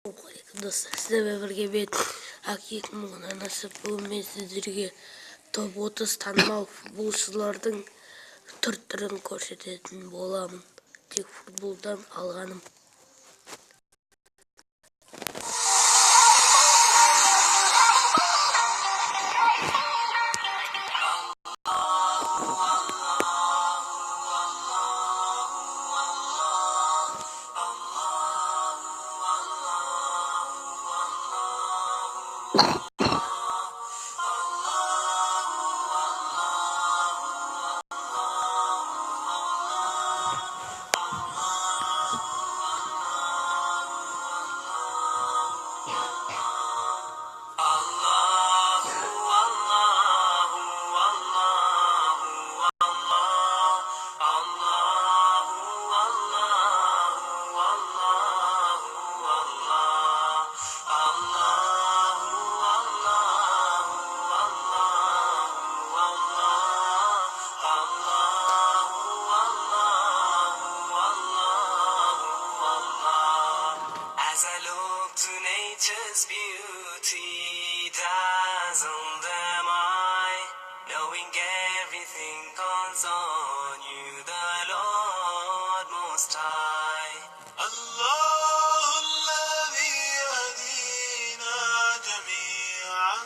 Достар, сіздермен бірге мен Ақ-2 мыңнан асып бүгін мен сіздерге топ 30 танымал футболшылардың түр-түрін көрсететін боламын. Тек футболдан алғаным. As I look to nature's beauty, dazzled am I, knowing everything calls on you, the Lord Most High. الله الذي يهدينا جميعا،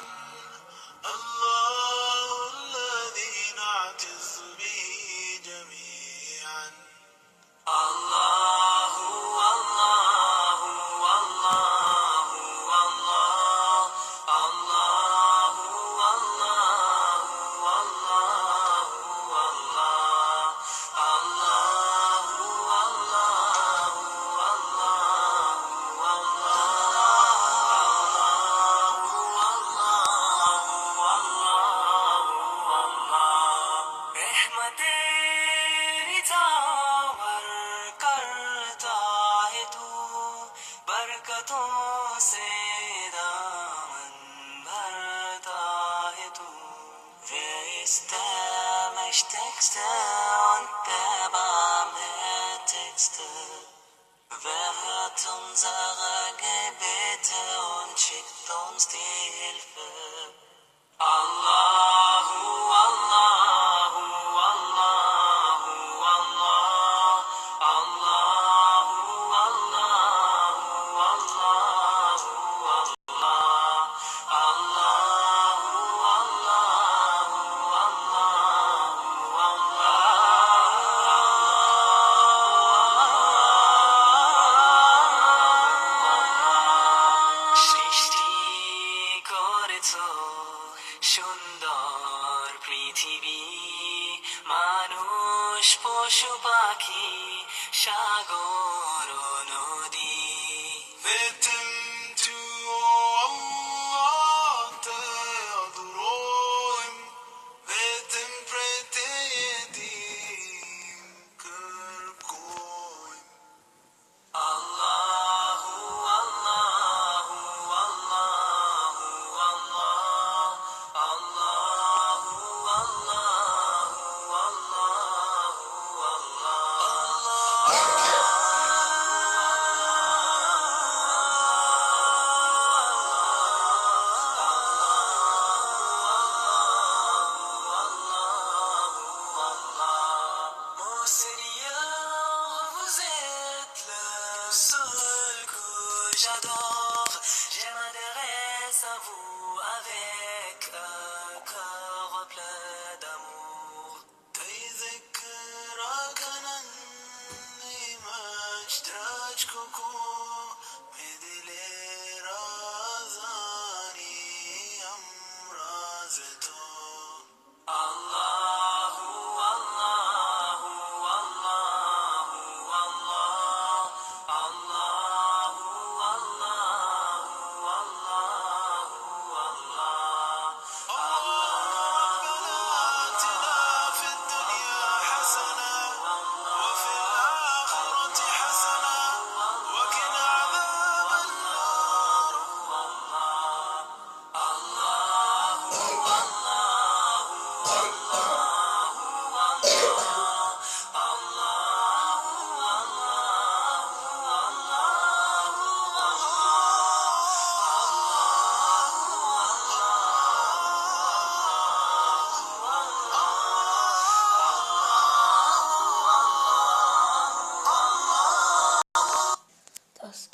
الله الذي نعتز به جميعا. बरकतों से दामन भरता है तू. Wer ist der Mächtigste und der Barmherzigste? Wer hört unsere Gebete und schickt uns die Hilfe? Allahu, Allahu, Allahu, Allah, Allahu, Allahu, Allahu, Allah, Allahu, Allahu, Allah. সৃষ্টি করেছো সুন্দর পৃথিবী, মানুষ পশু পাখি সাগর নদী. Let them do Allah, te adoró him. Let them pray te yedim kırkoyim. Allahu, Allahu, Allahu, Allah, Allahu, Allahu, Allahu, Mon Seigneur, vous êtes le seul que j'adore. Je m'adresse à vous avec un cœur plein d'amour. تذكرك أنني مجدرج كوكو مدلي رازاني أمرازتو. Allahu, Allahu, Allahu, Allah, Allahu, Allahu, Allahu, Allah.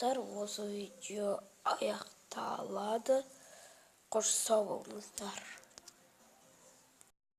достар, осы видео аяқталады. Қош сау болыңыздар.